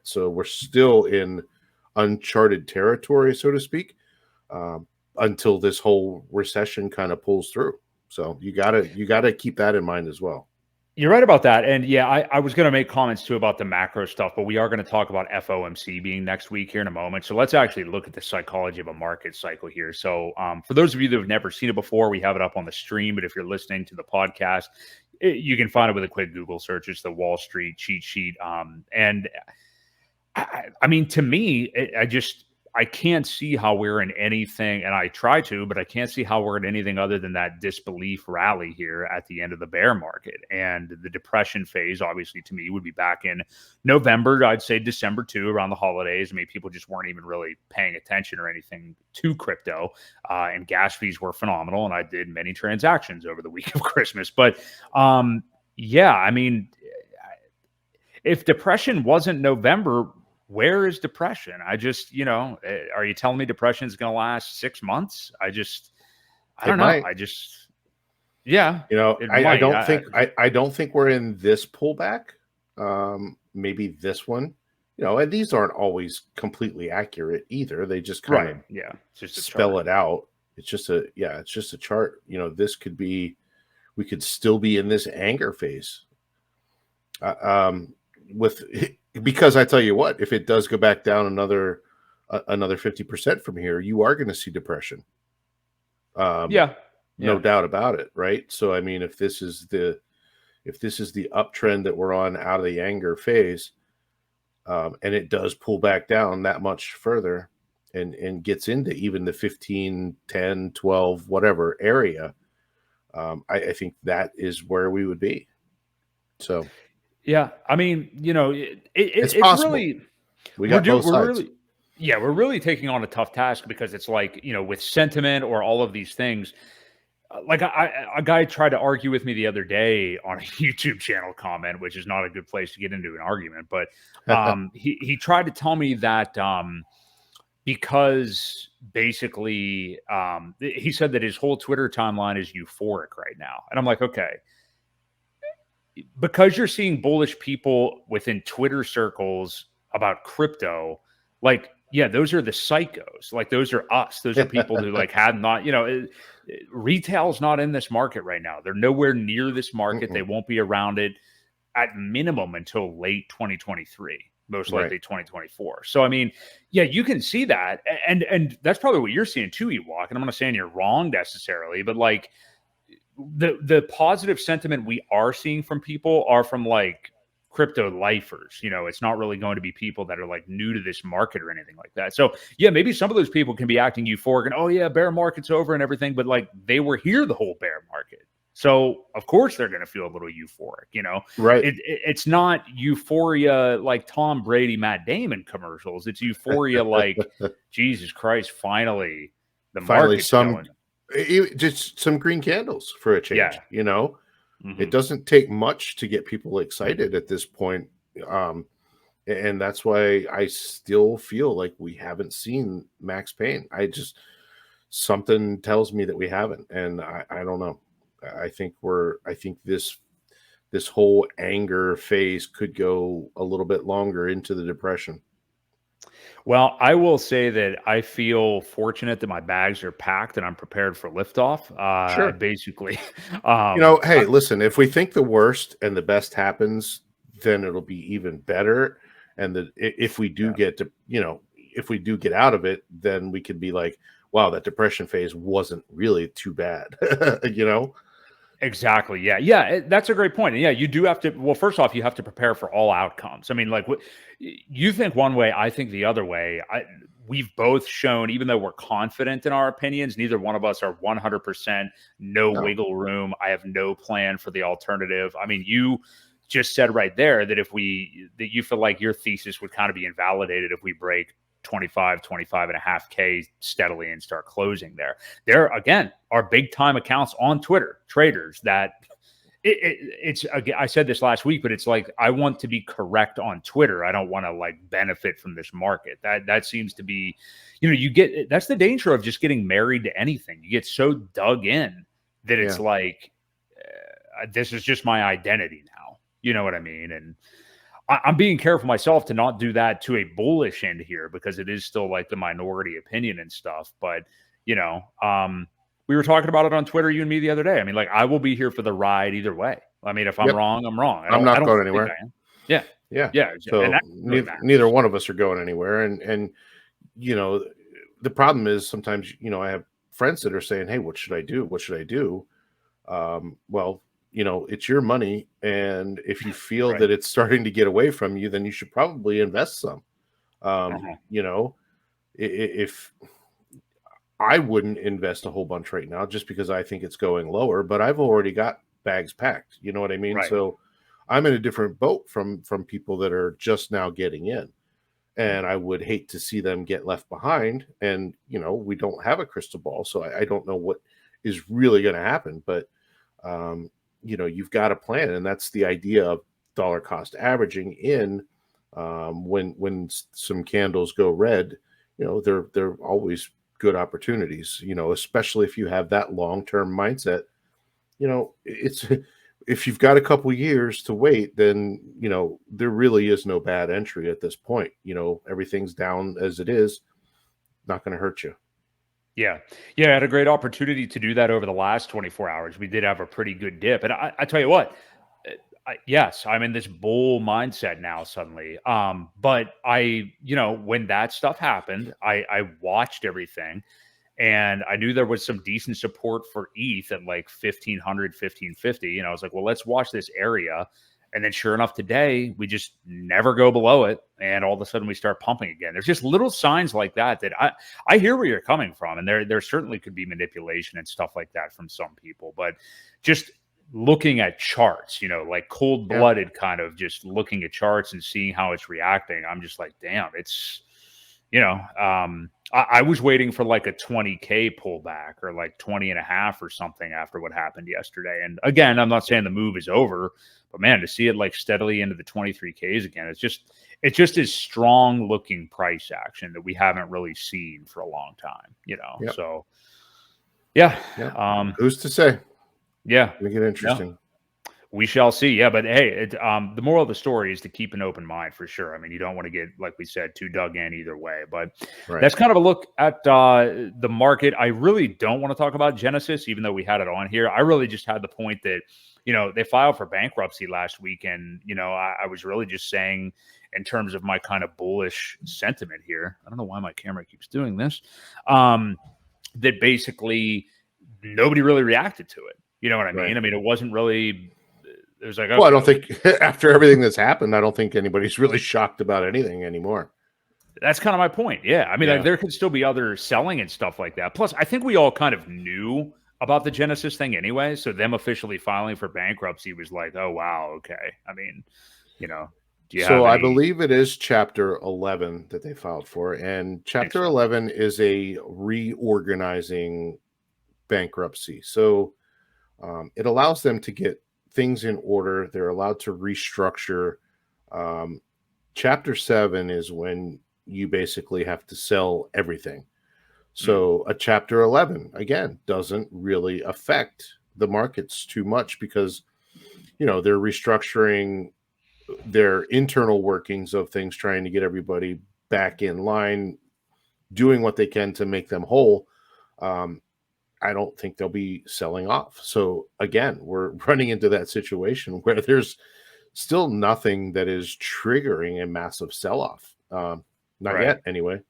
So we're still in uncharted territory, so to speak, until this whole recession kind of pulls through. So you gotta keep that in mind as well. You're right about that. And yeah, I was going to make comments too about the macro stuff, but we are going to talk about FOMC being next week here in a moment. So let's actually look at the psychology of a market cycle here. So for those of you that have never seen it before, we have it up on the stream. But if you're listening to the podcast, you can find it with a quick Google search. It's the Wall Street cheat sheet. And I mean, to me, I can't see how we're in anything, and I try to, but I can't see how we're in anything other than that disbelief rally here at the end of the bear market. And the depression phase, obviously, to me, would be back in November, I'd say December too, around the holidays. I mean, people just weren't even really paying attention or anything to crypto, and gas fees were phenomenal, and I did many transactions over the week of Christmas. But yeah, I mean, if depression wasn't November, where is depression? I just, are you telling me depression is going to last 6 months? I don't know. Might. Yeah. I don't think we're in this pullback. Maybe this one, and these aren't always completely accurate either. They just kind of just spell it out. It's just a chart. This could be, we could still be in this anger phase. Because I tell you what, if it does go back down another 50% from here, you are going to see depression. No doubt about it, right? So I mean, if this is the uptrend that we're on out of the anger phase, and it does pull back down that much further and gets into even the 15, 10, 12, whatever area, I think that is where we would be. So yeah, I mean, it's possible. Really, we got both sides. We're really taking on a tough task because it's like, with sentiment or all of these things. Like a guy tried to argue with me the other day on a YouTube channel comment, which is not a good place to get into an argument. But he tried to tell me that because basically he said that his whole Twitter timeline is euphoric right now. And I'm like, okay. Because you're seeing bullish people within Twitter circles about crypto, like, yeah, those are the psychos. Like, those are us. Those are people who had not, retail's not in this market right now. They're nowhere near this market. They won't be around it at minimum until late 2023, most likely 2024. So, I mean, yeah, you can see that. And that's probably what you're seeing too, Ewok. And I'm not saying you're wrong necessarily, but like, the positive sentiment we are seeing from people are from crypto lifers. It's not really going to be people that are new to this market or anything like that. So yeah, maybe some of those people can be acting euphoric and, oh yeah, bear market's over and everything, but they were here the whole bear market. So of course they're going to feel a little euphoric, right? It's not euphoria like Tom Brady, Matt Damon commercials. It's euphoria like, Jesus Christ, finally the market's going. Just some green candles for a change. It doesn't take much to get people excited at this point, and that's why I still feel like we haven't seen max pain. Something tells me that we haven't, and I don't know. I think this whole anger phase could go a little bit longer into the depression. Well, I will say that I feel fortunate that my bags are packed and I'm prepared for liftoff. Sure. Basically, hey, listen, if we think the worst and the best happens, then it'll be even better. And if we do get to, if we do get out of it, then we could be like, wow, that depression phase wasn't really too bad, Exactly. Yeah. Yeah. That's a great point. And yeah, you do have to, well, first off, you have to prepare for all outcomes. I mean, you think one way, I think the other way. We've both shown, even though we're confident in our opinions, neither one of us are 100% no wiggle room. I have no plan for the alternative. I mean, you just said right there that that you feel like your thesis would kind of be invalidated if we break 25 and a half K steadily and start closing there. There again are big time accounts on Twitter, traders that it's, I said this last week, but it's like, I want to be correct on Twitter. I don't want to benefit from this market. That seems to be, that's the danger of just getting married to anything. You get so dug in that it's this is just my identity now. You know what I mean? And I'm being careful myself to not do that to a bullish end here, because it is still like the minority opinion and stuff. But, you know, we were talking about it on Twitter, you and me, the other day. I mean, like, I will be here for the ride either way. I mean, if I'm wrong, I'm wrong. I'm not going think anywhere. I am. Yeah. Yeah. Yeah. So and really neither one of us are going anywhere. And, you know, the problem is sometimes, you know, I have friends that are saying, hey, what should I do? What should I do? Well, you know, it's your money. And if you feel that it's starting to get away from you, then you should probably invest some. You know, if I wouldn't invest a whole bunch right now just because I think it's going lower, but I've already got bags packed. You know what I mean? Right. So I'm in a different boat from people that are just now getting in. And I would hate to see them get left behind. And, you know, we don't have a crystal ball, so I don't know what is really going to happen. But, you know, you've got a plan. And that's the idea of dollar cost averaging in when some candles go red. You know, they're always good opportunities, you know, especially if you have that long-term mindset. You know, it's if you've got a couple years to wait, then, you know, there really is no bad entry at this point. You know, everything's down as it is, not going to hurt you. Yeah. Yeah. I had a great opportunity to do that over the last 24 hours. We did have a pretty good dip. And I tell you what, yes, I'm in this bull mindset now suddenly. But you know, when that stuff happened, I watched everything. And I knew there was some decent support for ETH at like 1500, 1550. And I was like, well, let's watch this area. And then sure enough, today we just never go below it. And all of a sudden we start pumping again. There's just little signs like that I hear where you're coming from. And there certainly could be manipulation and stuff like that from some people. But just looking at charts, you know, like cold-blooded kind of just looking at charts and seeing how it's reacting, I'm just like, damn, it's, you know, I was waiting for like a 20K pullback or like 20 and a half or something after what happened yesterday. And again, I'm not saying the move is over, but man, to see it like steadily into the 23Ks again, it's just as strong looking price action that we haven't really seen for a long time, you know? So yeah. Who's to say? Yeah. Make it interesting. Yeah. We shall see. Yeah, but hey, the moral of the story is to keep an open mind for sure. I mean, you don't want to get, like we said, too dug in either way. But that's kind of a look at the market. I really don't want to talk about Genesis, even though we had it on here. I really just had the point that, you know, they filed for bankruptcy last week. And, you know, I was really just saying in terms of my kind of bullish sentiment here, I don't know why my camera keeps doing this, that basically nobody really reacted to it. You know what I mean? I mean, it wasn't really... It was like, okay. Well, I don't think after everything that's happened, I don't think anybody's really shocked about anything anymore. That's kind of my point. Yeah. I mean, like, there could still be other selling and stuff like that. Plus, I think we all kind of knew about the Genesis thing anyway. So them officially filing for bankruptcy was like, oh, wow. Okay. I mean, you know, I believe it is Chapter 11 that they filed for. And Chapter 11 is a reorganizing bankruptcy. So it allows them to get things in order. They're allowed to restructure. Chapter 7 is when you basically have to sell everything. So a Chapter 11, again, doesn't really affect the markets too much because, you know, they're restructuring their internal workings of things, trying to get everybody back in line, doing what they can to make them whole. I don't think they'll be selling off. So again, we're running into that situation where there's still nothing that is triggering a massive sell-off. Not yet, anyway.